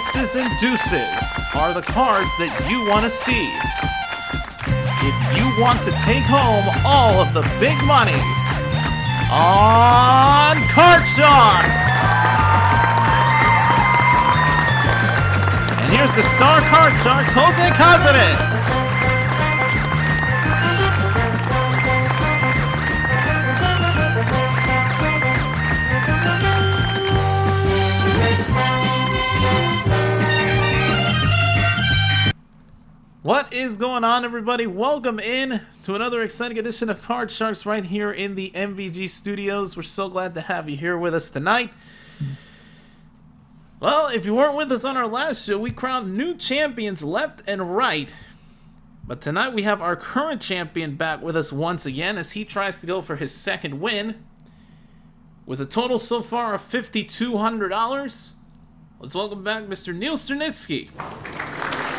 aces and deuces are the cards that you want to see. If you want to take home all of the big money on Card Sharks! And here's the star Card Sharks, Jose Cazares. What is going on, everybody? Welcome in to another exciting edition of Card Sharks right here in the MVG studios. We're so glad to have you here with us tonight. Well, if you weren't with us on our last show, we crowned new champions left and right. But tonight we have our current champion back with us once again as he tries to go for his second win. With a total so far of $5,200. Let's welcome back Mr. Neil Sternitzky.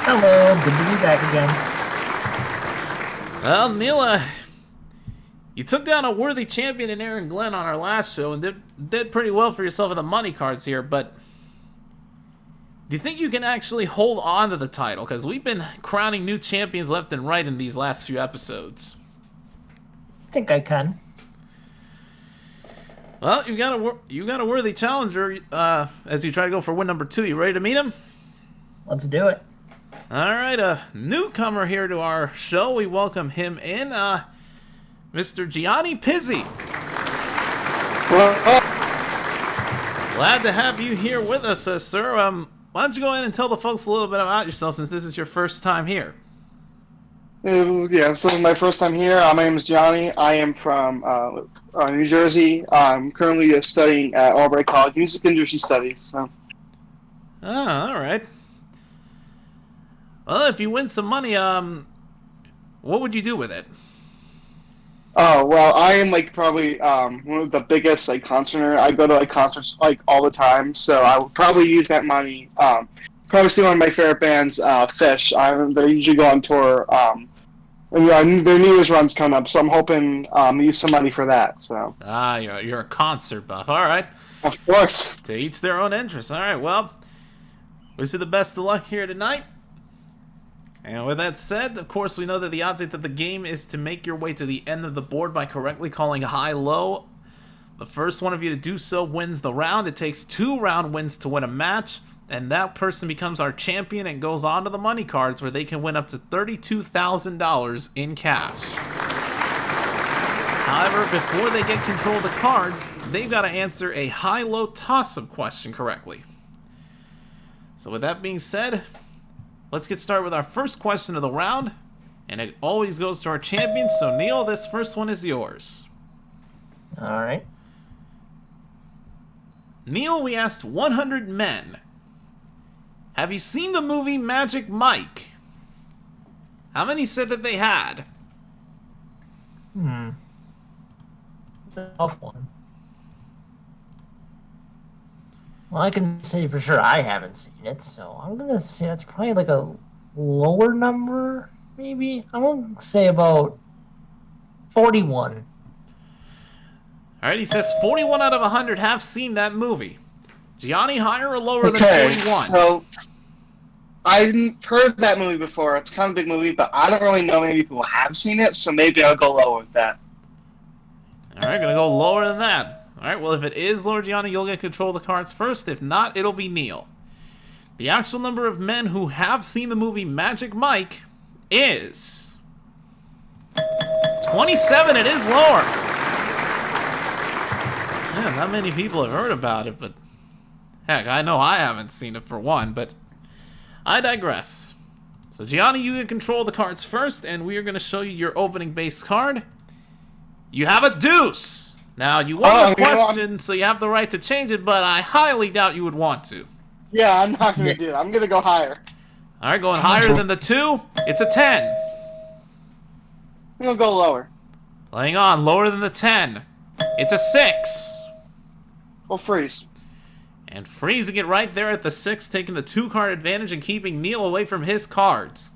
Hello, good to be back again. Well, Neil, you took down a worthy champion in Aaron Glenn on our last show and did pretty well for yourself in the money cards here, but do you think you can actually hold on to the title? Because we've been crowning new champions left and right in these last few episodes. I think I can. Well, you got a worthy challenger as you try to go for win number 2. You ready to meet him? Let's do it. All right, a newcomer here to our show. We welcome him in, Mr. Gianni Pizzi. Glad to have you here with us, sir. Why don't you go ahead and tell the folks a little bit about yourself since this is your first time here? Yeah, this is my first time here. My name is Johnny. I am from New Jersey. I'm currently studying at Albright College, Music Industry Studies. So. Oh, all right. Well, if you win some money, what would you do with it? Oh, well, I am probably one of the biggest concert. I go to concerts all the time, so I would probably use that money. Probably see one of my favorite bands, Fish. They usually go on tour. And their New Year's run's coming up, so I'm hoping to use some money for that. So. You're a concert buff. All right. Of course. To each their own interest. All right. Well, wish you the best of luck here tonight. And with that said, of course, we know that the object of the game is to make your way to the end of the board by correctly calling high-low. The first one of you to do so wins the round. It takes 2 round wins to win a match, and that person becomes our champion and goes on to the money cards where they can win up to $32,000 in cash. However, before they get control of the cards, they've got to answer a high-low toss-up question correctly. So with that being said, let's get started with our first question of the round, and it always goes to our champion. So, Neil, this first one is yours. All right. Neil, we asked 100 men, have you seen the movie Magic Mike? How many said that they had? It's a tough one. Well, I can say for sure I haven't seen it, so I'm going to say that's probably a lower number, maybe. I'm going to say about 41. All right, he says 41 out of 100 have seen that movie. Gianni, higher or lower than 41? So I've heard that movie before. It's kind of a big movie, but I don't really know many people who have seen it, so maybe I'll go lower with that. All right, going to go lower than that. All right, well, if it is Lord Gianni, you'll get control of the cards first. If not, it'll be Neil. The actual number of men who have seen the movie Magic Mike is 27. It is lower. Yeah, not many people have heard about it, but heck, I know I haven't seen it for one, but I digress. So, Gianni, you get control of the cards first, and we are going to show you your opening base card. You have a deuce. Now, you won the question, so you have the right to change it, but I highly doubt you would want to. Yeah, I'm not going to do it. I'm going to go higher. All right, going higher than the 2. It's a 10. I'm going to go lower. Playing on, lower than the 10. It's a 6. We'll freeze. And freezing it right there at the 6, taking the 2-card advantage and keeping Neil away from his cards.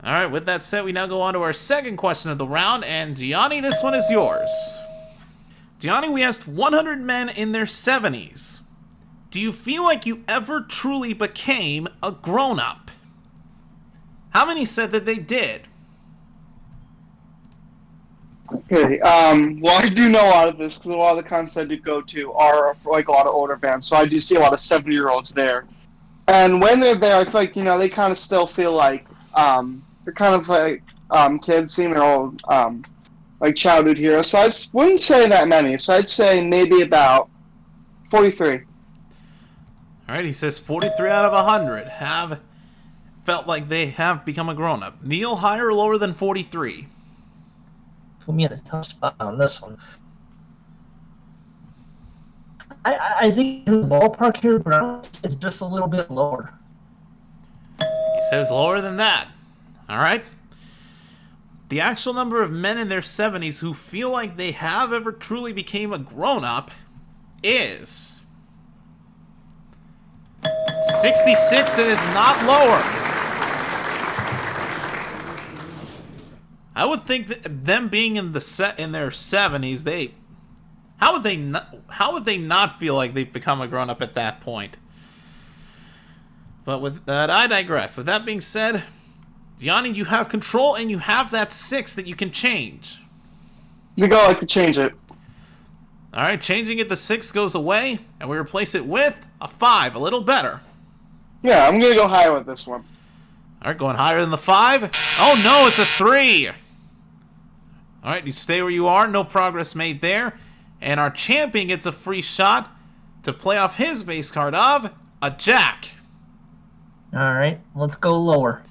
All right, with that said, we now go on to our second question of the round, and Gianni, this one is yours. Gianni, we asked 100 men in their 70s. do you feel like you ever truly became a grown-up? How many said that they did? Okay. Well, I do know a lot of this because a lot of the concerts I do go to are like a lot of older bands, so I do see a lot of 70-year-olds there. And when they're there, I feel like they kind of still feel like they're kind of like kids, seeing their old like childhood heroes. So I wouldn't say that many. So I'd say maybe about 43. All right, he says 43 out of 100 have felt like they have become a grown-up. Neil, higher or lower than 43? Put me in a tough spot on this one. I think in the ballpark here, but it's just a little bit lower. He says lower than that. All right. The actual number of men in their 70s who feel like they have ever truly became a grown-up is 66. It is not lower. I would think that them being in their 70s, how would they not feel like they've become a grown-up at that point? But with that, I digress. With that being said, Gianni, you have control and you have that 6 that you can change. You go like to change it. All right, changing it, the 6 goes away, and we replace it with a 5, a little better. Yeah, I'm gonna go higher with this one. All right, going higher than the 5. Oh no, it's a 3. All right, you stay where you are. No progress made there. And our champion gets a free shot to play off his base card of a Jack. All right, let's go lower.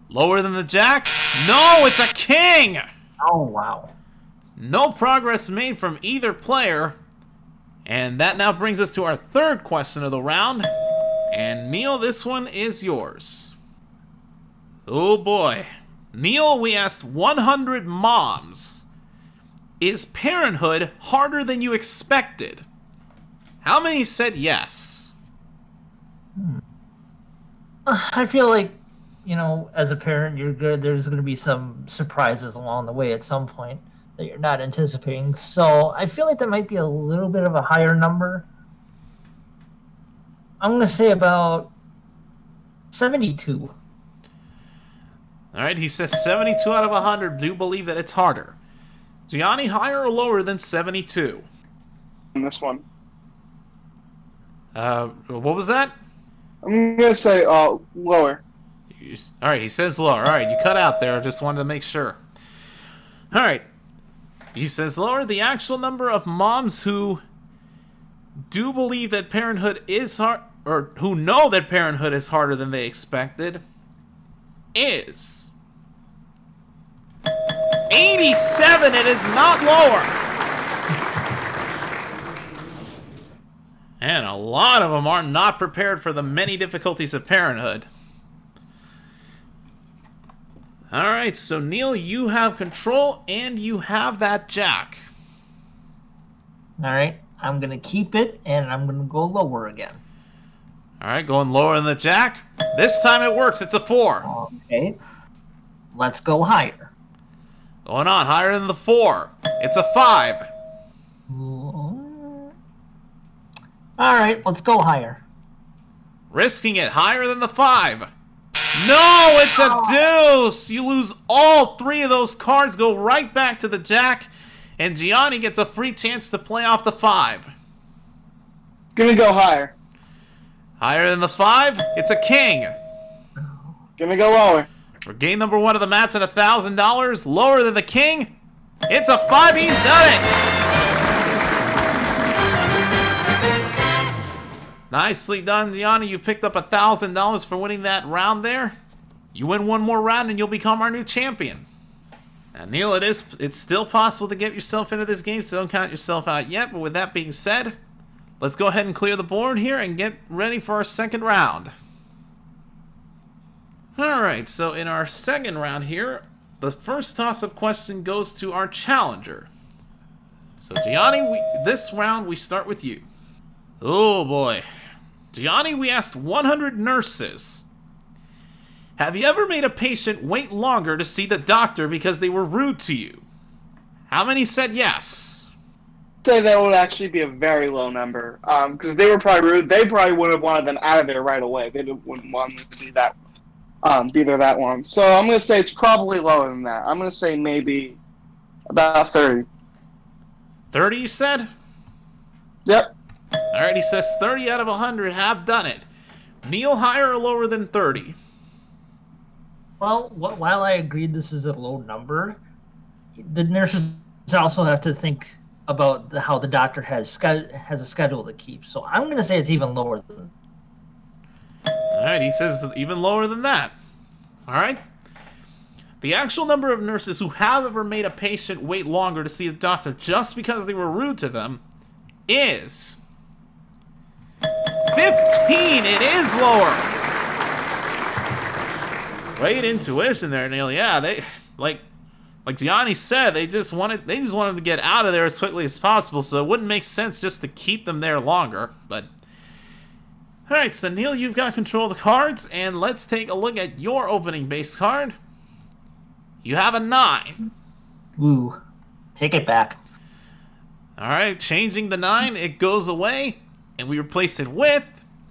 Lower than the Jack? No, it's a King! Oh, wow. No progress made from either player. And that now brings us to our third question of the round. And Neil, this one is yours. Oh boy. Neil, we asked 100 moms. Is parenthood harder than you expected? How many said yes? I feel like, as a parent, you're good. There's going to be some surprises along the way at some point that you're not anticipating. So I feel like that might be a little bit of a higher number. I'm going to say about 72. All right, he says 72 out of 100 do believe that it's harder. Gianni, higher or lower than 72? In this one. What was that? I'm gonna say lower. All right, he says lower. All right, you cut out there. I just wanted to make sure. All right, he says lower. The actual number of moms who do believe that parenthood is hard, or who know that parenthood is harder than they expected, is 87. It is not lower. And a lot of them are not prepared for the many difficulties of parenthood. Alright, so Neil, you have control and you have that Jack. Alright, I'm going to keep it and I'm going to go lower again. Alright, going lower than the Jack. This time it works, it's a 4. Okay, let's go higher. Going on, higher than the 4. It's a 5. Alright, let's go higher. Risking it, higher than the 5. No, it's a deuce! You lose all 3 of those cards, go right back to the Jack, and Gianni gets a free chance to play off the 5. Gonna go higher. Higher than the 5, it's a King. Gonna go lower. For game number 1 of the match at $1,000, lower than the King, it's a 5. He's done it! Nicely done, Gianni. You picked up $1,000 for winning that round there. You win one more round and you'll become our new champion. Now, Neil, it's still possible to get yourself into this game, so don't count yourself out yet. But with that being said, let's go ahead and clear the board here and get ready for our second round. Alright, so in our second round here, the first toss-up question goes to our challenger. So, Gianni, this round we start with you. Oh boy. Gianni, we asked 100 nurses. Have you ever made a patient wait longer to see the doctor because they were rude to you? How many said yes? say that would actually be a very low number. Because they were probably rude. They probably would have wanted them out of there right away. They wouldn't want them to be that, be there that long. So I'm gonna say it's probably lower than that. I'm gonna say maybe about 30. 30, you said? Yep. Alright, he says 30 out of 100 have done it. Neil, higher or lower than 30? Well, while I agreed this is a low number, the nurses also have to think about how the doctor has a schedule to keep. So I'm going to say it's even lower than. Alright, he says even lower than that. Alright? The actual number of nurses who have ever made a patient wait longer to see the doctor just because they were rude to them is 15. It is lower. Great intuition there, Neil. Yeah, they like Gianni said, they just wanted to get out of there as quickly as possible, so it wouldn't make sense just to keep them there longer. But all right, so Neil, you've got control of the cards, and let's take a look at your opening base card. You have a 9. Ooh, take it back. All right, changing the 9, it goes away, and we replace it with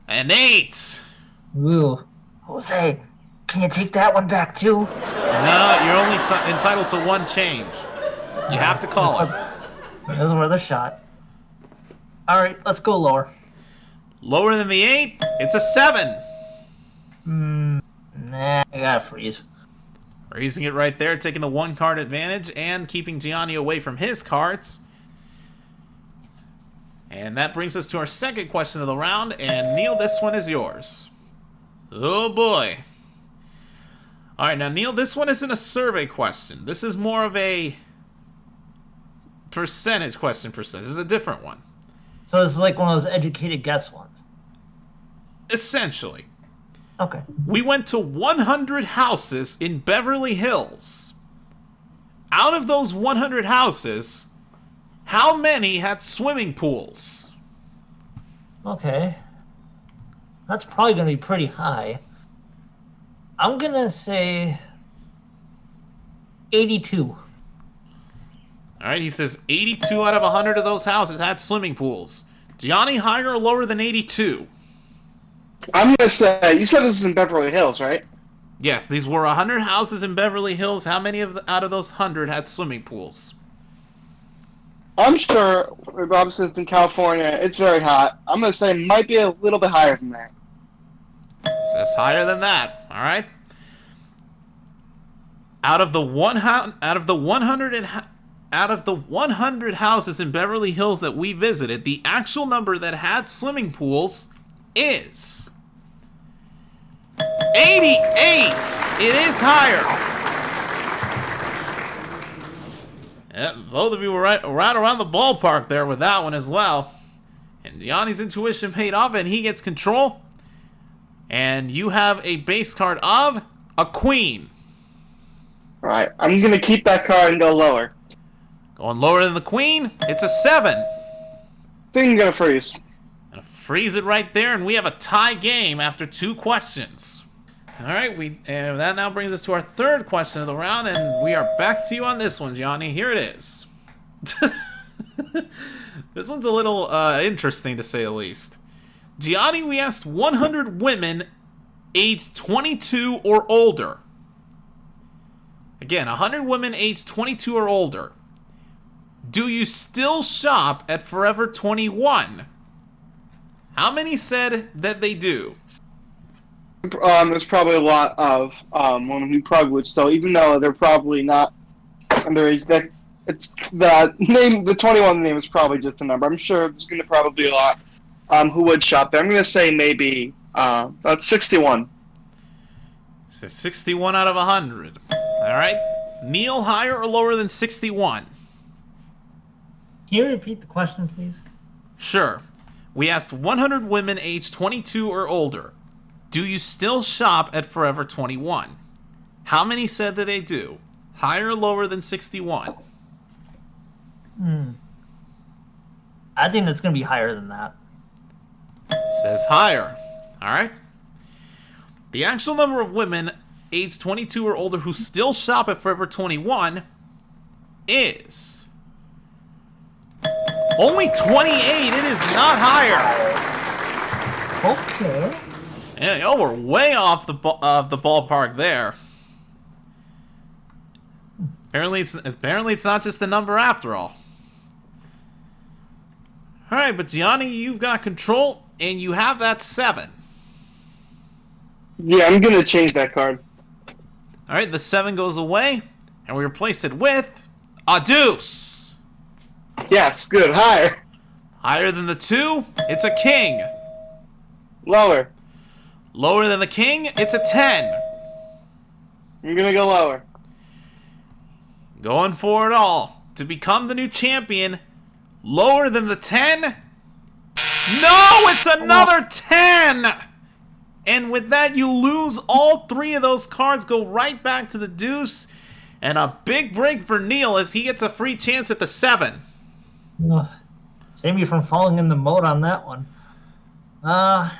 an 8. Ooh, Jose, can you take that one back too? No, you're only entitled to 1 change. You have to call it. It was worth a shot. All right, let's go lower. Lower than the 8, it's a 7. Nah, I gotta freeze. Raising it right there, taking the 1 card advantage and keeping Gianni away from his cards. And that brings us to our second question of the round. And Neil, this one is yours. Oh boy. Alright, now Neil, this one isn't a survey question. This is more of a percentage question per se. This is a different one. So it's like one of those educated guess ones. Essentially. Okay. We went to 100 houses in Beverly Hills. Out of those 100 houses, how many had swimming pools? Okay. That's probably going to be pretty high. I'm going to say 82. Alright, he says 82 out of 100 of those houses had swimming pools. Gianni, higher or lower than 82? I'm gonna say you said this is in Beverly Hills, right? Yes, these were 100 houses in Beverly Hills. How many out of those 100 had swimming pools? I'm sure, obviously it's in California, it's very hot. I'm gonna say it might be a little bit higher than that. Says higher than that. All right. Out of the 100 houses in Beverly Hills that we visited, the actual number that had swimming pools is 88. It is higher. Yeah, both of you were right around the ballpark there with that one as well. And Gianni's intuition paid off, and he gets control. And you have a base card of a queen. Alright, I'm gonna keep that card and go lower. Going lower than the queen, it's a 7. Think I'm gonna freeze. Gonna freeze it right there, and we have a tie game after 2 questions. Alright, and that now brings us to our third question of the round, and we are back to you on this one, Gianni. Here it is. This one's a little interesting, to say the least. Gianni, we asked 100 women aged 22 or older. Again, 100 women aged 22 or older. Do you still shop at Forever 21? How many said that they do? There's probably a lot of women who probably would still, even though they're probably not underage. It's the name, the 21 name is probably just a number. I'm sure there's going to probably be a lot who would shop there. I'm going to say maybe about 61. So 61 out of 100. All right. Neil, higher or lower than 61? Can you repeat the question, please? Sure. We asked 100 women aged 22 or older. Do you still shop at Forever 21? How many said that they do? Higher or lower than 61? I think that's going to be higher than that. Says higher. All right. The actual number of women aged 22 or older who still shop at Forever 21 is Only 28. It is not higher. Okay. Yeah, oh, we're way off the ballpark there. Apparently it's not just a number after all. All right, but Gianni, you've got control, and you have that 7. Yeah, I'm gonna change that card. All right, the 7 goes away, and we replace it with a deuce. Yes, good. Higher. Higher than the 2, it's a king. Lower. Lower than the king, it's a 10. I'm gonna go lower. Going for it all to become the new champion. Lower than the 10? No, it's another 10! And with that, you lose all 3 of those cards, go right back to the deuce. And a big break for Neil as he gets a free chance at the 7. Save me from falling in the moat on that one. I'm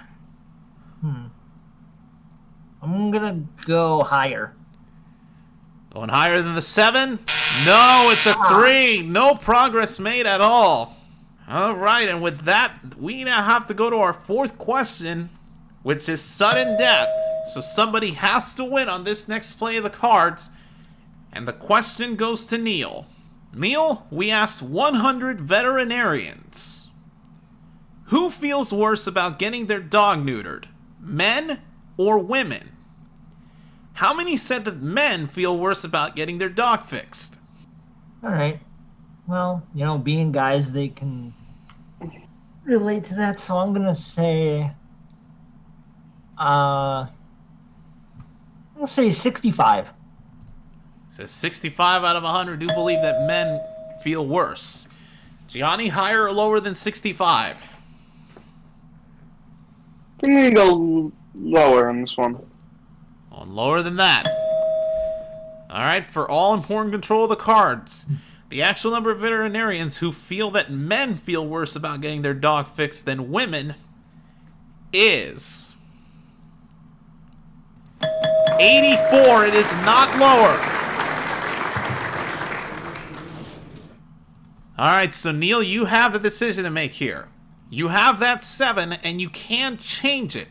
gonna go higher. Going higher than the 7? No, it's a 3. No progress made at all. All right, and with that, we now have to go to our 4th question, which is sudden death. So somebody has to win on this next play of the cards. And the question goes to Neil. Neil, we asked 100 veterinarians. Who feels worse about getting their dog neutered? Men or women? How many said that men feel worse about getting their dog fixed? All right. Well, being guys, they can relate to that. So I'm gonna say, let's say 65. Says 65 out of 100 do believe that men feel worse. Gianni, higher or lower than 65? I'm gonna go lower on this one. Oh, lower than that. Alright, for all important control of the cards, the actual number of veterinarians who feel that men feel worse about getting their dog fixed than women is 84. It is not lower. Alright, so Neil, you have a decision to make here. You have that 7, and you can change it.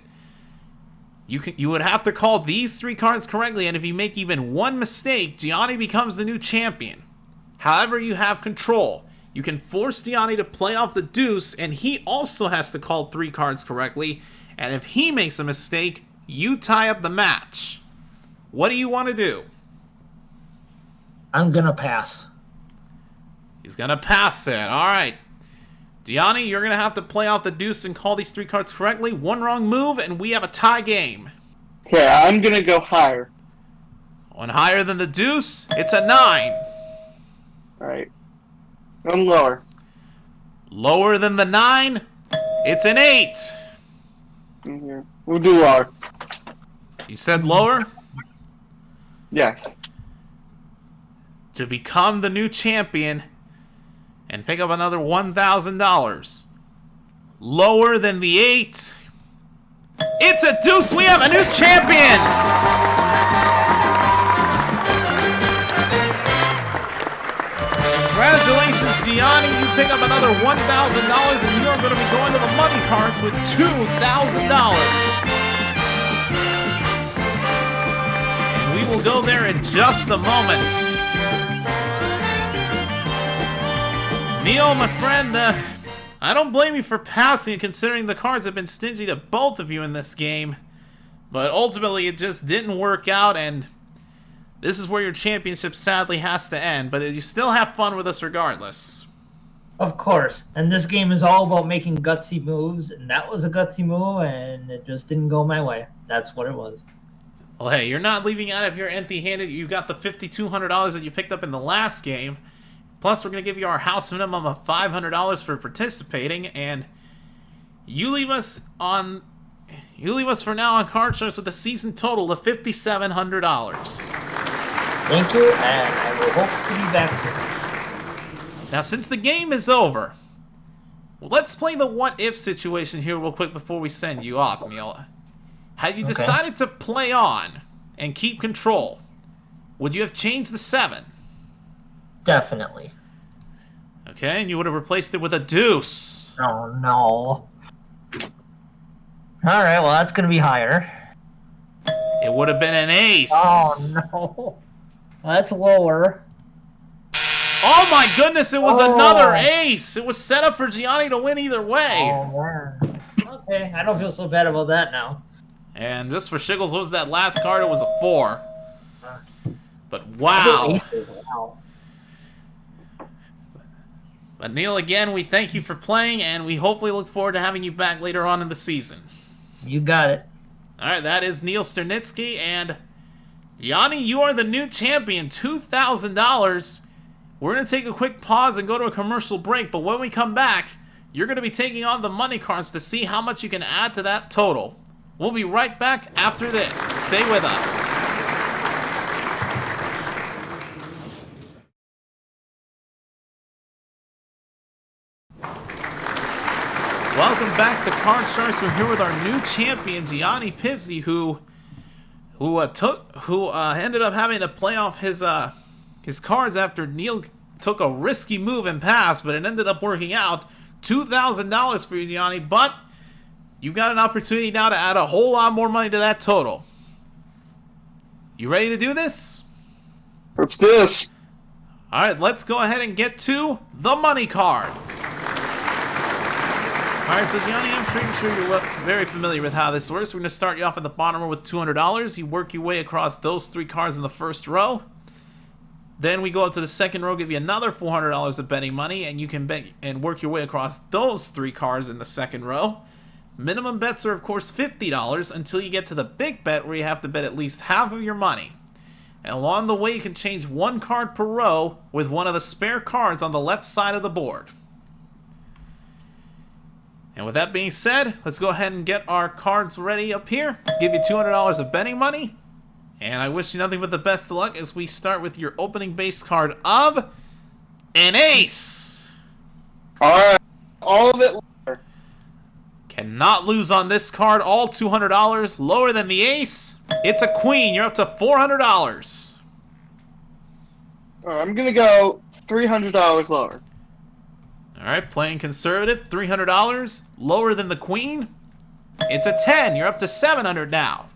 You would have to call these 3 cards correctly, and if you make even one mistake, Gianni becomes the new champion. However, you have control. You can force Gianni to play off the deuce, and he also has to call 3 cards correctly, and if he makes a mistake, you tie up the match. What do you want to do? I'm gonna pass. He's gonna pass it. Alright. Gianni, you're going to have to play off the deuce and call these 3 cards correctly. One wrong move, and we have a tie game. Okay, I'm gonna go higher. One higher than the deuce, it's a 9. Alright. I'm lower. Lower than the 9, it's an 8. Mhm. We'll do lower. You said lower? Yes. To become the new champion and pick up another $1,000. Lower than the 8. It's a deuce. We have a new champion. Congratulations, Gianni. You pick up another $1,000, and you are going to be going to the money cards with $2,000. And we will go there in just a moment. Neil, my friend, I don't blame you for passing, considering the cards have been stingy to both of you in this game. But ultimately, it just didn't work out, and this is where your championship sadly has to end. But you still have fun with us regardless. Of course. And this game is all about making gutsy moves, and that was a gutsy move, and it just didn't go my way. That's what it was. Well, hey, you're not leaving out of here empty-handed. You got the $5,200 that you picked up in the last game. Plus, we're going to give you our house minimum of $500 for participating, and you leave us for now on Card Sharks with a season total of $5,700. Thank you, and I will hope to be back soon. Now, since the game is over, let's play the what-if situation here real quick before we send you off, Neil. Had you decided to play on and keep control, would you have changed the 7? Definitely. Okay, and you would have replaced it with a deuce. Oh, no. Alright, well, that's going to be higher. It would have been an ace. Oh, no. Well, that's lower. Oh my goodness, it was another ace. It was set up for Gianni to win either way. Oh, man. Okay, I don't feel so bad about that now. And just for shiggles, what was that last card? It was a 4. But wow. Wow. But Neil, again, we thank you for playing, and we hopefully look forward to having you back later on in the season. You got it. All right, that is Neil Sternitzky, and Yanni, you are the new champion, $2,000. We're going to take a quick pause and go to a commercial break, but when we come back, you're going to be taking on the money cards to see how much you can add to that total. We'll be right back after this. Stay with us. Welcome back to Card Sharks. We're here with our new champion, Gianni Pizzi, who ended up having to play off his cards after Neil took a risky move and passed, but it ended up working out. $2,000 for you, Gianni, but you've got an opportunity now to add a whole lot more money to that total. You ready to do this? Let's do this. All right, let's go ahead and get to the money cards. All right, so Gianni, I'm pretty sure you're very familiar with how this works. We're going to start you off at the bottom row with $200. You work your way across those 3 cards in the first row. Then we go up to the second row, give you another $400 of betting money, and you can bet and work your way across those 3 cards in the second row. Minimum bets are, of course, $50 until you get to the big bet where you have to bet at least half of your money. And along the way, you can change 1 card per row with one of the spare cards on the left side of the board. And with that being said, let's go ahead and get our cards ready up here. Give you $200 of betting money. And I wish you nothing but the best of luck as we start with your opening base card of an ace. Alright, all of it lower. Cannot lose on this card, all $200, lower than the ace. It's a queen, you're up to $400. I'm gonna go $300 lower. Alright, playing conservative, $300, lower than the queen. It's a 10, you're up to $700 now.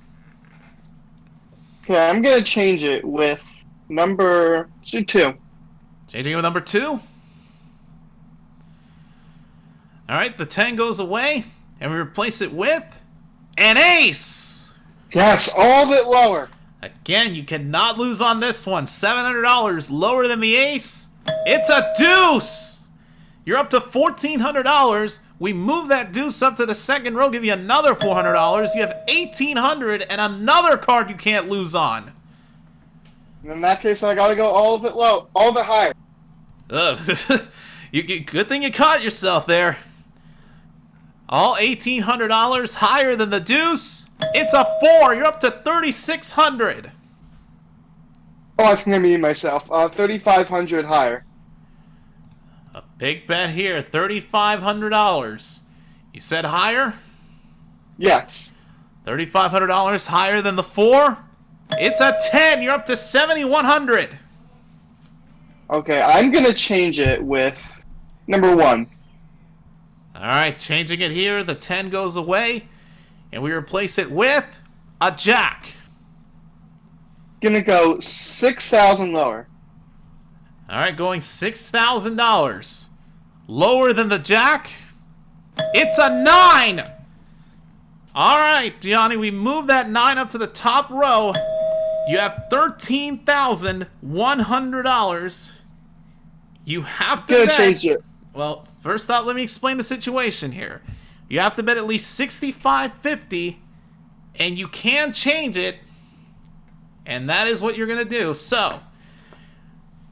Okay, I'm gonna change it with number 2. Changing it with number 2. Alright, the 10 goes away, and we replace it with an ace! Yes, all of it lower. Again, you cannot lose on this one. $700 lower than the ace. It's a deuce! You're up to $1,400. We move that deuce up to the second row, give you another $400. You have $1,800 and another card you can't lose on. In that case, I gotta go all of it low, all of it higher. Good thing you caught yourself there. All $1,800 higher than the deuce. It's a 4. You're up to $3,600. Oh, I think I mean myself. 3,500 higher. A big bet here, $3,500. You said higher? Yes. $3,500 higher than the 4. It's a 10. You're up to $7,100. Okay, I'm gonna change it with number 1. All right, changing it here. The 10 goes away, and we replace it with a jack. Gonna go 6,000 lower. All right, going $6,000. Lower than the jack. It's a 9. All right, Gianni, we move that 9 up to the top row. You have $13,100. You have to Gonna bet. change it. Well, first off, let me explain the situation here. You have to bet at least $65.50, and you can change it, and that is what you're gonna do. So,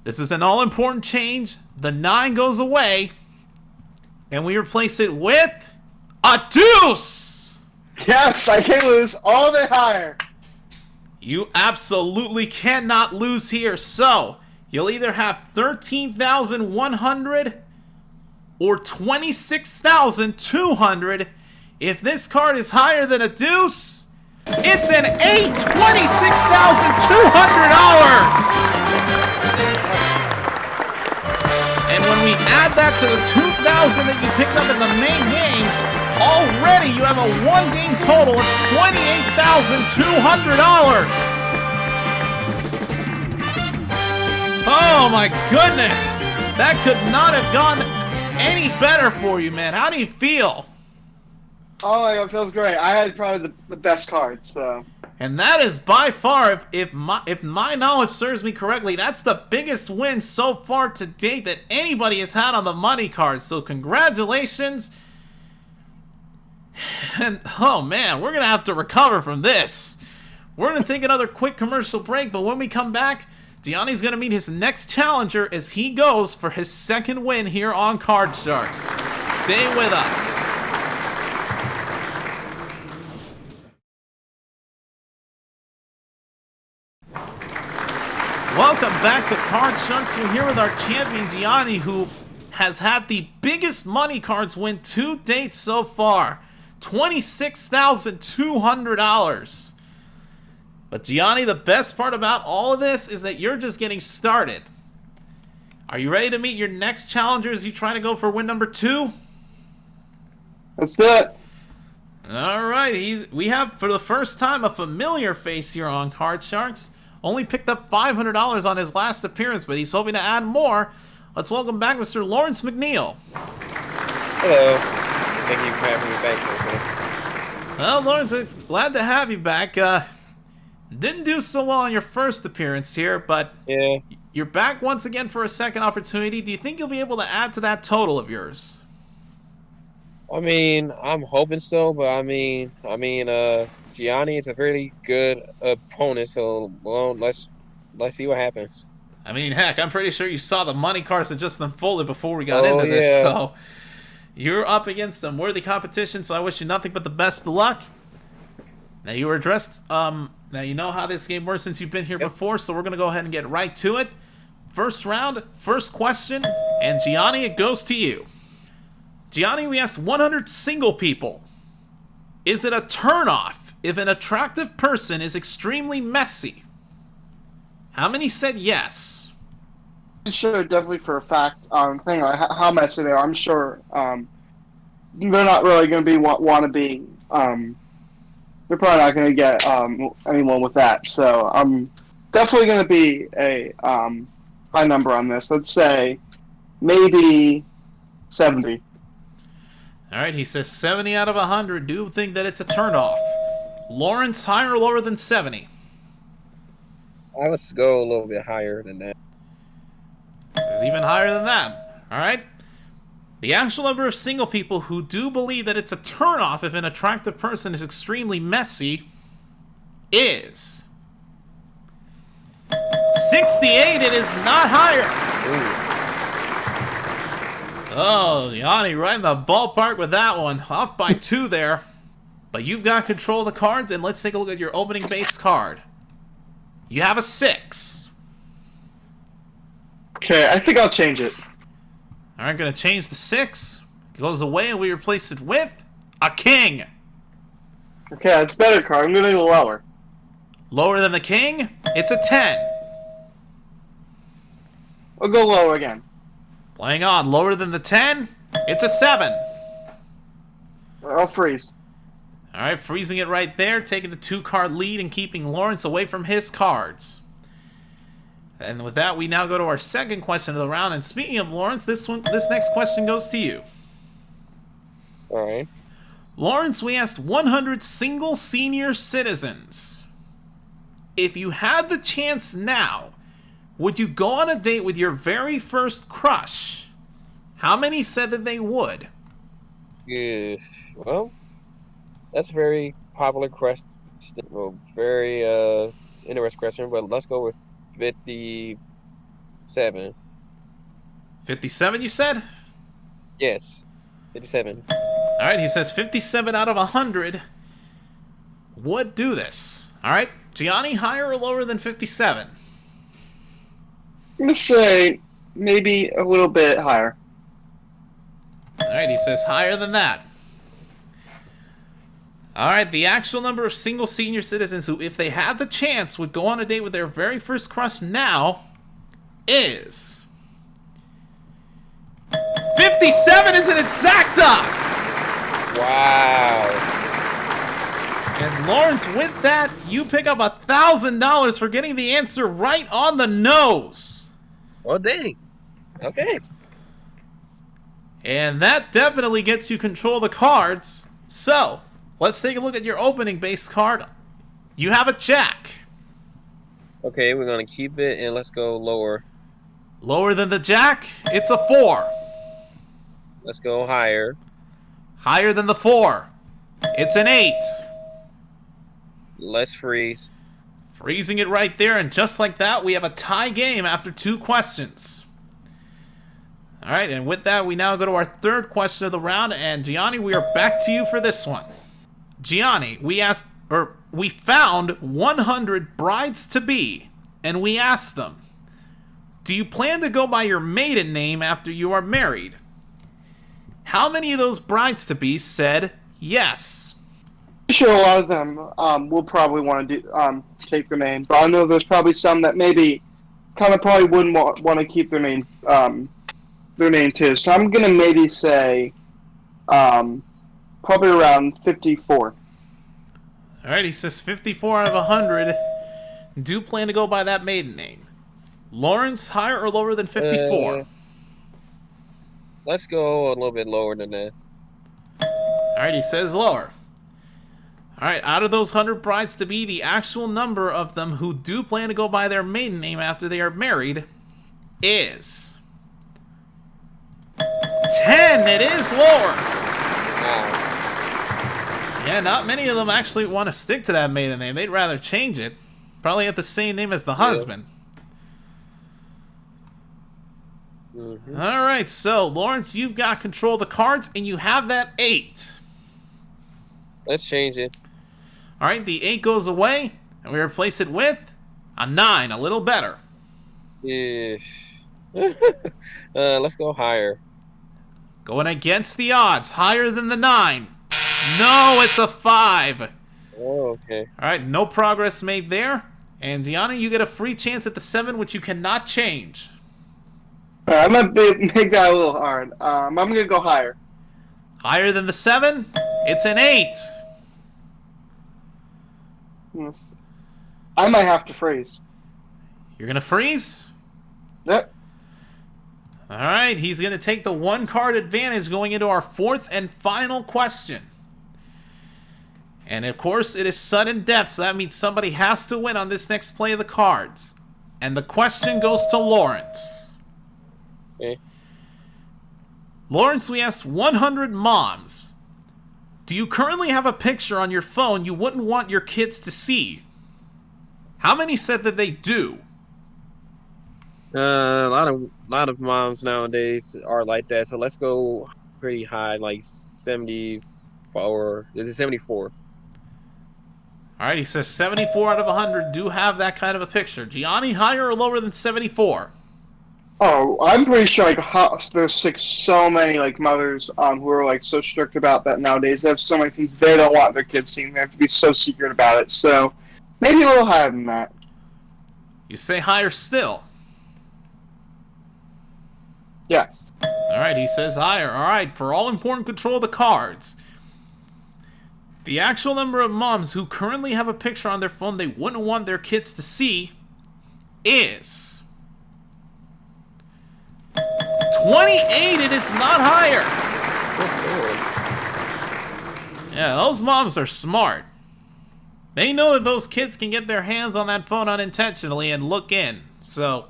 this is an all-important change. The 9 goes away, and we replace it with a deuce! Yes, I can't lose. All of it higher. You absolutely cannot lose here. So, you'll either have 13,100 or 26,200. If this card is higher than a deuce, it's an 8, $26,200! And when we add add that to the 2,000 that you picked up in the main game, already you have a one-game total of $28,200. Oh my goodness! That could not have gone any better for you, man. How do you feel? Oh my god, it feels great. I had probably the best cards, so. And that is by far, if my knowledge serves me correctly, that's the biggest win so far to date that anybody has had on the money cards. So congratulations. And oh man, we're gonna have to recover from this. We're gonna take another quick commercial break, but when we come back, Gianni's gonna meet his next challenger as he goes for his second win here on Card Sharks. Stay with us. Welcome back to Card Sharks. We're here with our champion Gianni, who has had the biggest money cards win to date so far. $26,200. But Gianni, the best part about all of this is that you're just getting started. Are you ready to meet your next challenger as you try to go for win number 2? Let's do it. All right, we have for the first time a familiar face here on Card Sharks. Only picked up $500 on his last appearance, but he's hoping to add more. Let's welcome back Mr. Lawrence McNeil. Hello. Thank you for having me back, sir. Well, Lawrence, it's glad to have you back. Didn't do so well on your first appearance here, but Yeah. you're back once again for a second opportunity. Do you think you'll be able to add to that total of yours? I mean, I'm hoping so, but Gianni is a really good opponent, so well, let's see what happens. I mean, heck, I'm pretty sure you saw the money cards that just unfolded before we got Oh, into this, yeah. so you're up against some worthy competition, so I wish you nothing but the best of luck. Now you were addressed, now you know how this game works since you've been here before, so we're going to go ahead and get right to it. First round, first question, and Gianni, it goes to you. Gianni, we asked 100 single people. Is it a turnoff if an attractive person is extremely messy? How many said yes? I'm sure, definitely for a fact, depending on how messy they are, I'm sure they're not really going to be want to be. They're probably not going to get anyone with that. So I'm definitely going to be a high number on this. Let's say maybe 70. All right, he says 70 out of 100 do think that it's a turnoff. Lawrence, higher or lower than 70? Let's go a little bit higher than that. It's even higher than that. All right. The actual number of single people who do believe that it's a turnoff if an attractive person is extremely messy is 68. It is not higher. Ooh. Oh, Yanni, right in the ballpark with that one. Off by 2 there. But you've got control of the cards, and let's take a look at your opening base card. You have a 6. Okay, I think I'll change it. All right, going to change the 6. It goes away, and we replace it with a king. Okay, that's better card. I'm going to go lower. Lower than the king, it's a 10. I'll go lower again. Playing on, lower than the 10, it's a 7. I'll freeze. All right, freezing it right there, taking the 2-card lead and keeping Lawrence away from his cards. And with that, we now go to our second question of the round. And speaking of Lawrence, this next question goes to you. All right. Lawrence, we asked 100 single senior citizens. If you had the chance now, would you go on a date with your very first crush? How many said that they would? Yes. Well, that's a very popular question. Well, very interesting question, but let's go with 57. 57, you said? Yes. 57. All right, he says 57 out of 100 would do this. All right, Gianni, higher or lower than 57? I'm going to say maybe a little bit higher. All right, he says higher than that. All right, the actual number of single senior citizens who, if they had the chance, would go on a date with their very first crush now is 57 is an exacta! Wow. And Lawrence, with that, you pick up $1,000 for getting the answer right on the nose. Oh, dang. Okay. And that definitely gets you control of the cards. So, let's take a look at your opening base card. You have a jack. Okay, we're going to keep it, and let's go lower. Lower than the jack, it's a 4. Let's go higher. Higher than the 4, it's an 8. Let's freeze. Freezing it right there, and just like that, we have a tie game after 2 questions. Alright, and with that, we now go to our third question of the round, and Gianni, we are back to you for this one. Gianni, we found 100 brides-to-be, and we asked them, do you plan to go by your maiden name after you are married? How many of those brides-to-be said yes? I'm sure a lot of them will probably want to take their name, but I know there's probably some that maybe kind of probably wouldn't want to keep their name too. So I'm gonna maybe say probably around 54. Alright, he says 54 out of 100 do plan to go by that maiden name. Lawrence, higher or lower than 54? Let's go a little bit lower than that. Alright, he says lower. Alright, out of those 100 brides-to-be, the actual number of them who do plan to go by their maiden name after they are married is 10. It is lower. Wow. Yeah, not many of them actually want to stick to that maiden name. They'd rather change it. Probably have the same name as the husband. Mm-hmm. Alright, so Lawrence, you've got control of the cards, and you have that 8. Let's change it. Alright, the 8 goes away, and we replace it with a 9, a little better. Ish. Let's go higher. Going against the odds, higher than the 9. No, it's a 5. Oh, okay. Alright, no progress made there. And Gianni, you get a free chance at the 7, which you cannot change. I'm gonna make that a little hard. I'm gonna go higher. Higher than the 7? It's an 8. Yes. I might have to freeze. You're going to freeze? Yep. Alright, he's going to take the 1 card advantage going into our 4th and final question. And of course, it is sudden death, so that means somebody has to win on this next play of the cards. And the question goes to Lawrence. Okay. Lawrence, we asked 100 moms. Do you currently have a picture on your phone you wouldn't want your kids to see? How many said that they do? A lot of moms nowadays are like that. So let's go pretty high, like 74. Is it 74? Alright, he says 74 out of 100 do have that kind of a picture. Gianni, higher or lower than 74? Oh, I'm pretty sure there's so many mothers who are so strict about that nowadays. They have so many things they don't want their kids seeing. They have to be so secret about it. So maybe a little higher than that. You say higher still. Yes. Alright, he says higher. Alright, for all important control of the cards, the actual number of moms who currently have a picture on their phone they wouldn't want their kids to see is 28. It is not higher. Yeah, those moms are smart. They know that those kids can get their hands on that phone unintentionally and look in. So,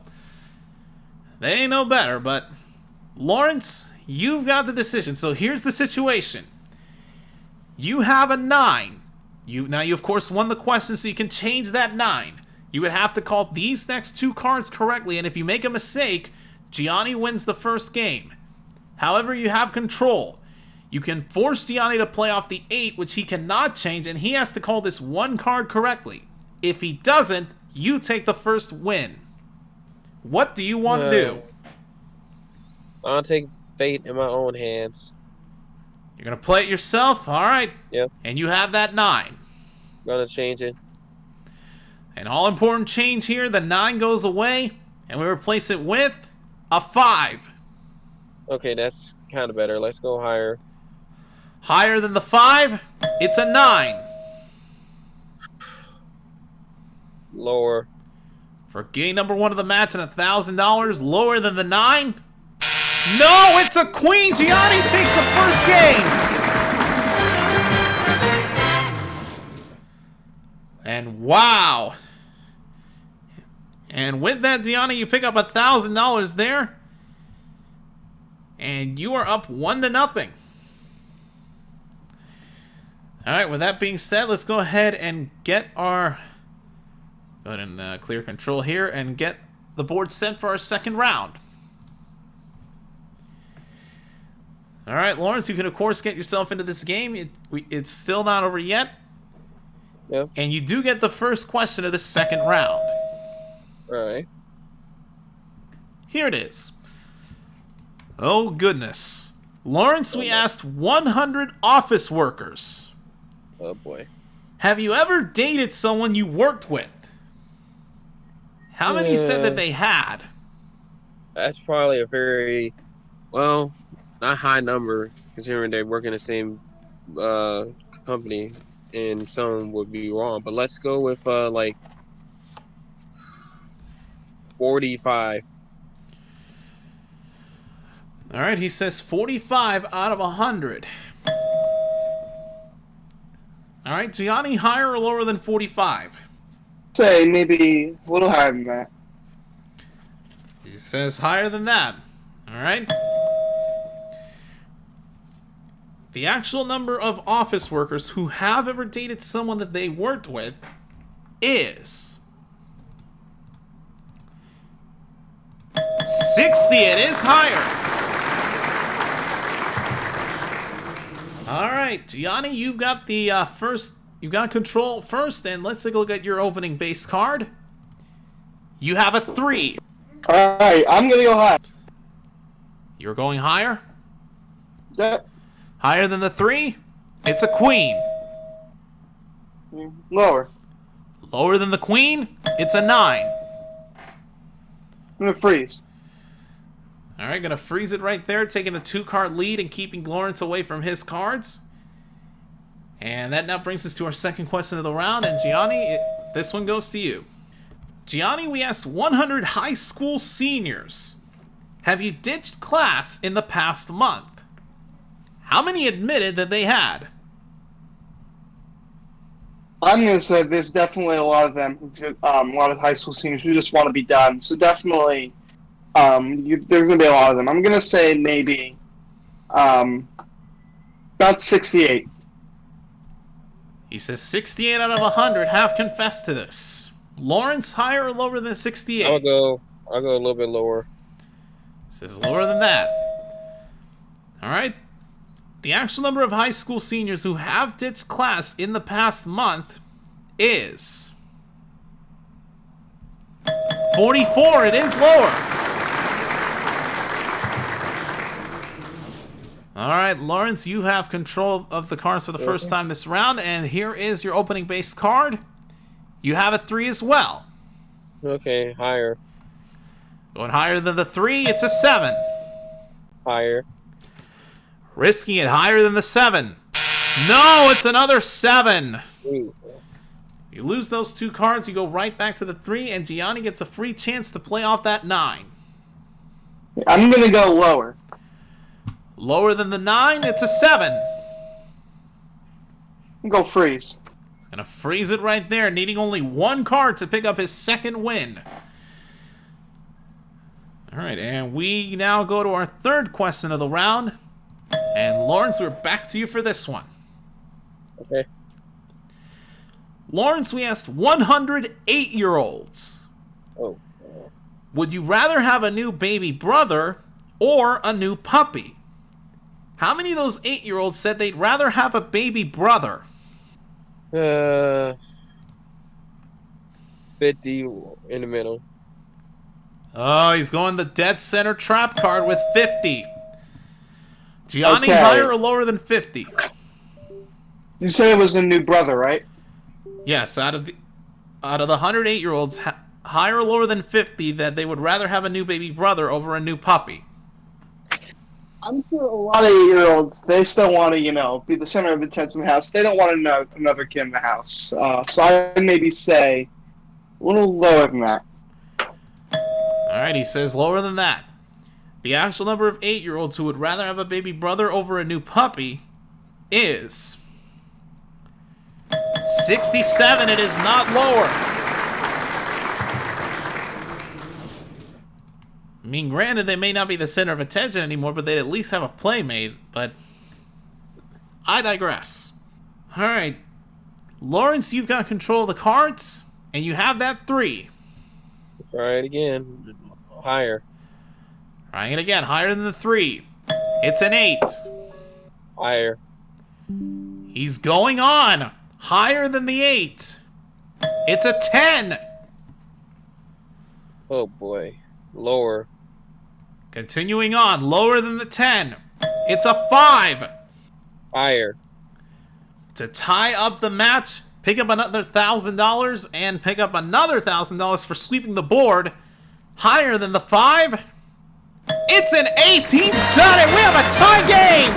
they ain't no better. But, Lawrence, you've got the decision. So here's the situation. You have a 9. Now, you of course won the question, so you can change that 9. You would have to call these next 2 cards correctly, and if you make a mistake, Gianni wins the first game. However, you have control. You can force Gianni to play off the 8, which he cannot change, and he has to call this 1 card correctly. If he doesn't, you take the first win. What do you want to do? I'll take fate in my own hands. You're going to play it yourself? Alright. Yep. And you have that 9. Gonna change it. An all-important change here. The 9 goes away, and we replace it with a 5. Okay, that's kind of better. Let's go higher. Higher than the 5? It's a 9. Lower. For game number 1 of the match and $1,000, lower than the 9? No, it's a queen! Gianni takes the first game! And wow! And with that, Gianni, you pick up $1,000 there. And you are up 1-0. Alright, with that being said, let's go ahead and get our... Go ahead and clear control here and get the board set for our second round. Alright, Lawrence, you can of course get yourself into this game. It's still not over yet. Yep. And you do get the first question of the second round. Alright. Here it is. Oh, goodness. Lawrence, we asked 100 office workers. Oh, boy. Have you ever dated someone you worked with? How many said that they had? That's probably a very, well, not high number, considering they work in the same company, and some would be wrong. But let's go with, like, 45. All right, he says 45 out of 100. All right, Gianni, higher or lower than 45? Say maybe a little higher than that. He says higher than that. All right. The actual number of office workers who have ever dated someone that they worked with is 60. It is higher. All right, Gianni, you've got the first. You've got control first, and let's take a look at your opening base card. You have a 3. Alright, I'm gonna go high. You're going higher? Yep. Higher than the 3? It's a queen. Lower. Lower than the queen? It's a 9. I'm gonna freeze. All right, gonna freeze it right there, taking the 2-card lead and keeping Lawrence away from his cards. And that now brings us to our second question of the round. And Gianni, this one goes to you. Gianni, we asked 100 high school seniors, have you ditched class in the past month? How many admitted that they had? I'm gonna say there's definitely a lot of them, a lot of high school seniors who just want to be done. So definitely, there's gonna be a lot of them. I'm gonna say maybe, about 68. He says 68 out of 100 have confessed to this. Lawrence, higher or lower than 68? I'll go a little bit lower. Says lower than that. All right. The actual number of high school seniors who have ditched class in the past month is 44. It is lower. All right, Lawrence, you have control of the cards for the first time this round, and here is your opening base card. You have a 3 as well. Okay, higher. Going higher than the 3, it's a 7. Higher. Risking it higher than the 7. No, it's another 7. Ooh. You lose those 2 cards, you go right back to the 3, and Gianni gets a free chance to play off that 9. I'm gonna go lower. Lower than the 9, it's a 7. Go freeze. He's gonna freeze it right there, needing only 1 card to pick up his second win. Alright, and we now go to our third question of the round. And Lawrence, we're back to you for this one. Okay. Lawrence, we asked 100 8-year-olds. Oh. Would you rather have a new baby brother or a new puppy? How many of those 8-year-olds said they'd rather have a baby brother? 50 in the middle. Oh, he's going the dead center trap card with 50. Gianni, Okay. higher or lower than 50? You said it was a new brother, right? Yes, out of the 100 8-year-olds, higher or lower than 50 that they would rather have a new baby brother over a new puppy. I'm sure a lot of 8-year-olds, they still want to, be the center of attention in the house. They don't want to know another kid in the house. So I maybe say a little lower than that. Alright, he says lower than that. The actual number of 8-year-olds who would rather have a baby brother over a new puppy is 67. It is not lower. I mean, granted, they may not be the center of attention anymore, but they'd at least have a playmate, but I digress. Alright, Lawrence, you've got control of the cards, and you have that 3. Let's try it again. Higher. Trying it again, higher than the 3. It's an 8. Higher. He's going on. Higher than the 8. It's a 10. Oh boy. Lower. Continuing on, lower than the 10. It's a 5. Higher. To tie up the match, pick up another $1,000 and pick up another $1,000 for sweeping the board. Higher than the 5. It's an ace. He's done it. We have a tie game.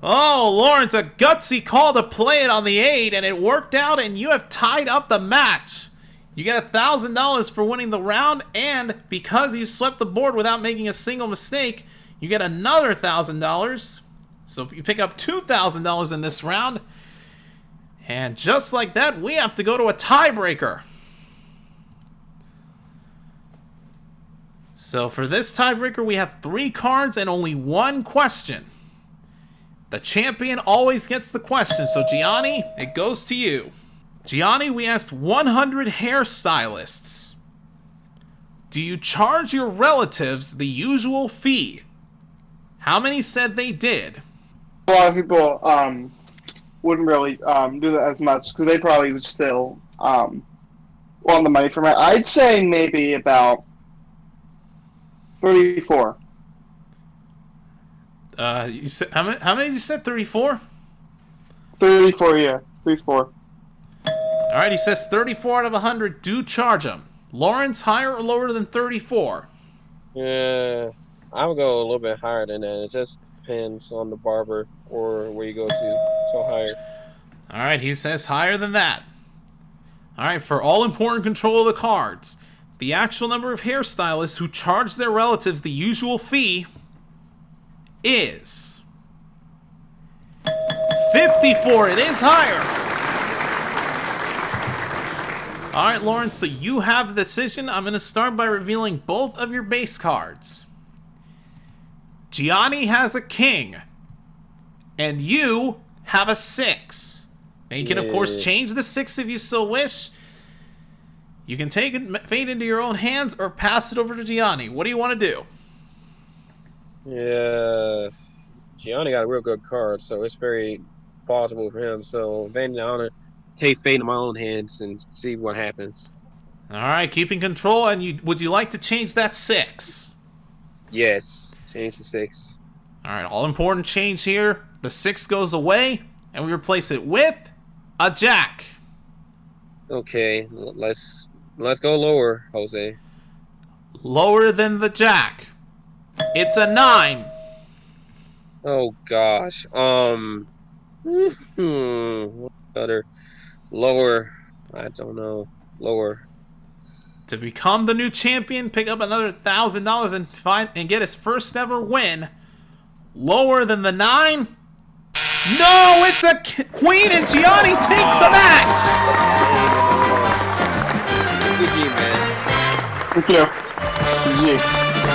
Oh, Lawrence, a gutsy call to play it on the 8, and it worked out, and you have tied up the match. You get $1,000 for winning the round, and because you swept the board without making a single mistake, you get another $1,000. So you pick up $2,000 in this round. And just like that, we have to go to a tiebreaker. So for this tiebreaker, we have 3 cards and only 1 question. The champion always gets the question, so Gianni, it goes to you. Gianni, we asked 100 hairstylists. Do you charge your relatives the usual fee? How many said they did? A lot of people wouldn't really do that as much because they probably would still want the money from it. I'd say maybe about 34. You said how many did you said? 34? 34, yeah. 34. All right, he says 34 out of 100 do charge him. Lawrence, higher or lower than 34? Yeah, I would go a little bit higher than that. It just depends on the barber or where you go to. So higher. All right, he says higher than that. All right, for all important control of the cards, the actual number of hairstylists who charge their relatives the usual fee is 54. It is higher. All right, Lawrence, so you have the decision. I'm going to start by revealing both of your base cards. Gianni has a king, and you have a 6. And you can, of course, change the 6 if you so wish. You can take fate into your own hands or pass it over to Gianni. What do you want to do? Yeah, Gianni got a real good card, so it's very possible for him. So, then I want to take fate in my own hands and see what happens. All right, keeping control, and would you like to change that 6? Yes, change to 6. All right, all important change here. The 6 goes away, and we replace it with a jack. Okay, let's go lower, Jose. Lower than the jack. It's a 9. Oh gosh. Better lower. I don't know. Lower. To become the new champion, pick up another $1,000 and get his first ever win. Lower than the 9. No, it's a queen, and Gianni takes the match. GG, man. Thank you. GG.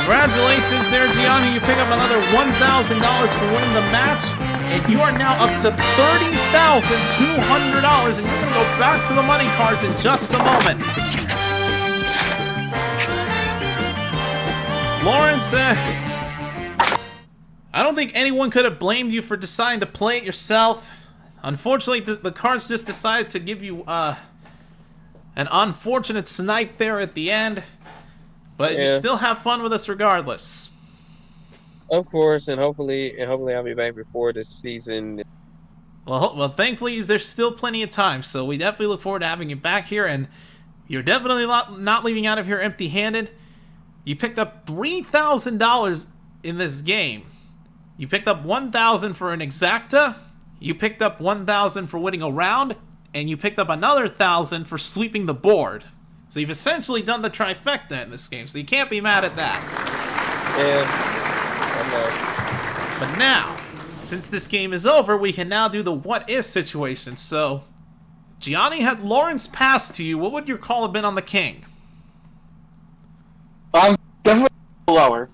Congratulations there, Gianni. You pick up another $1,000 for winning the match, and you are now up to $30,200, and you're going to go back to the money cards in just a moment. Lawrence, I don't think anyone could have blamed you for deciding to play it yourself. Unfortunately, the cards just decided to give you an unfortunate snipe there at the end. But you still have fun with us regardless. Of course, and hopefully I'll be back before this season. Well, thankfully there's still plenty of time, so we definitely look forward to having you back here, and you're definitely not leaving out of here empty-handed. You picked up $3,000 in this game. You picked up $1,000 for an exacta. You picked up $1,000 for winning a round, and you picked up another $1,000 for sweeping the board. So you've essentially done the trifecta in this game, so you can't be mad at that. Yeah, I know. But now, since this game is over, we can now do the what-if situation. So, Gianni, had Lawrence passed to you, what would your call have been on the king? Definitely lower.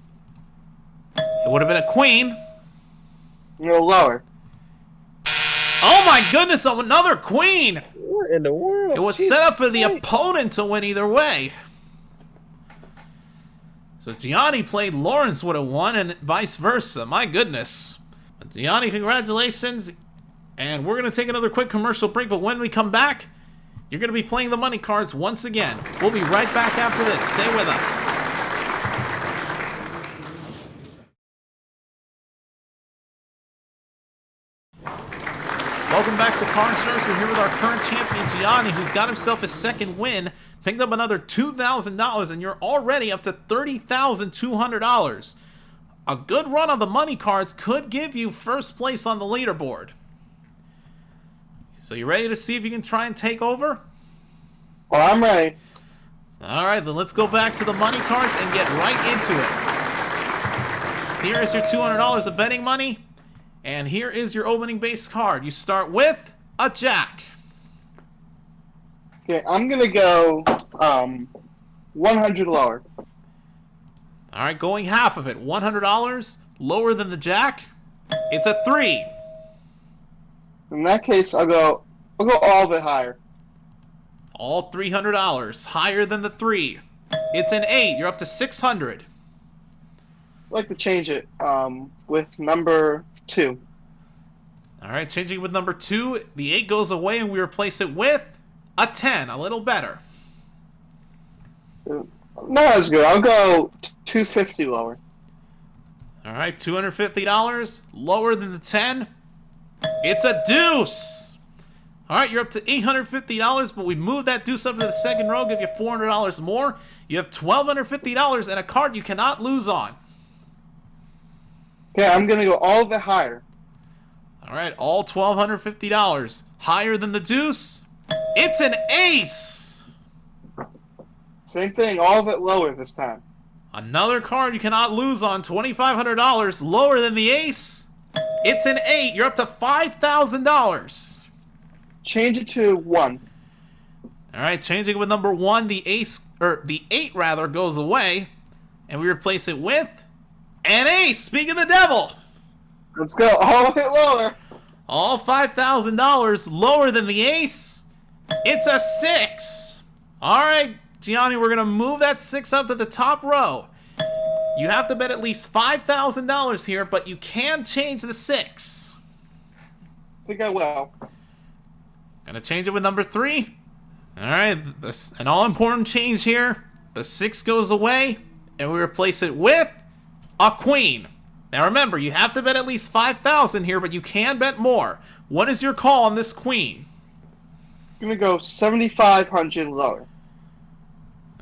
It would have been a queen. Lower. Oh my goodness, another queen! What in the world? It was Jesus set up for the Christ. opponent to win either way. So Gianni played, Lawrence would have won, and vice versa. My goodness. But Gianni, congratulations. And we're going to take another quick commercial break, but when we come back, you're going to be playing the money cards once again. We'll be right back after this. Stay with us. Welcome back to Card Stars. We're here with our current champion, Gianni, who's got himself his second win, picked up another $2,000, and you're already up to $30,200. A good run on the money cards could give you first place on the leaderboard. So you ready to see if you can try and take over? Well, I'm ready. All right, then let's go back to the money cards and get right into it. Here is your $200 of betting money. And here is your opening base card. You start with a jack. Okay, I'm gonna go 100 lower. All right, going half of it. $100 lower than the jack. It's a 3. In that case, I'll go all of it higher. All $300 higher than the 3. It's an 8. You're up to 600. I'd like to change it with number 2. All right, changing with number 2. The 8 goes away, and we replace it with a 10. A little better. Not as good. I'll go 250 lower. All right, $250 lower than the 10. It's a deuce. All right, you're up to $850, but we move that deuce up to the second row, give you $400 more. You have $1,250 and a card you cannot lose on. Okay, I'm gonna go all of it higher. All right, all $1,250 higher than the deuce. It's an ace. Same thing, all of it lower this time. Another card you cannot lose on, $2,500 lower than the ace. It's an 8. You're up to $5,000. Change it to 1. All right, changing with number 1, the ace, or the 8 rather, goes away, and we replace it with an ace. Speak of the devil. Let's go all of it lower. All $5,000 lower than the ace. It's a 6. All right, Gianni, we're gonna move that 6 up to the top row. You have to bet at least $5,000 here, but you can change the 6. I think I will. Gonna change it with number 3. All right, an all-important change here. The 6 goes away, and we replace it with a queen. Now remember, you have to bet at least $5,000 here, but you can bet more. What is your call on this queen? I'm gonna go 7,500 lower.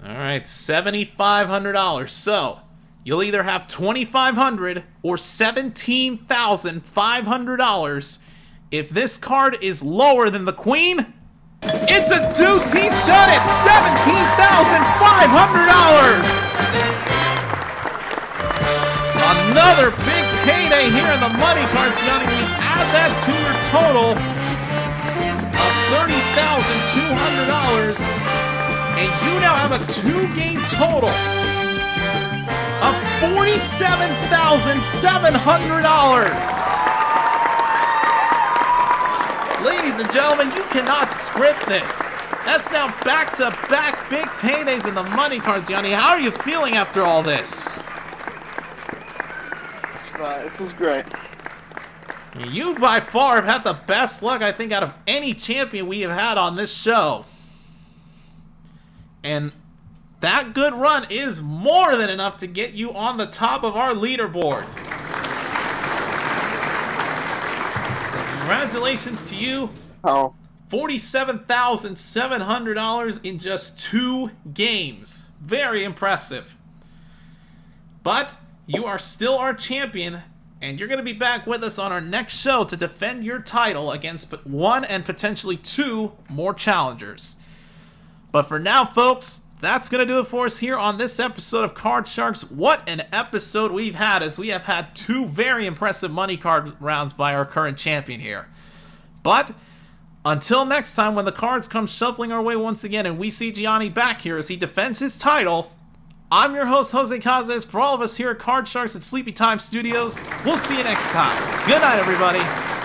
All right, $7,500. So you'll either have $2,500 or $17,500. If this card is lower than the queen, it's a deuce. He's done it. $17,500. Another big payday here in the money cards, Gianni. We add that to your total of $30,200, and you now have a 2-game total of $47,700. Ladies and gentlemen, you cannot script this. That's now back-to-back big paydays in the money cards, Gianni. How are you feeling after all this? It feels great. You by far have had the best luck, I think, out of any champion we have had on this show. And that good run is more than enough to get you on the top of our leaderboard. So congratulations to you. Oh. $47,700 in just 2 games. Very impressive. But you are still our champion, and you're going to be back with us on our next show to defend your title against one and potentially two more challengers. But for now, folks, that's going to do it for us here on this episode of Card Sharks. What an episode we've had, as we have had two very impressive money card rounds by our current champion here. But until next time, when the cards come shuffling our way once again and we see Gianni back here as he defends his title, I'm your host, Jose Cazes. For all of us here at Card Sharks at Sleepy Time Studios, we'll see you next time. Good night, everybody.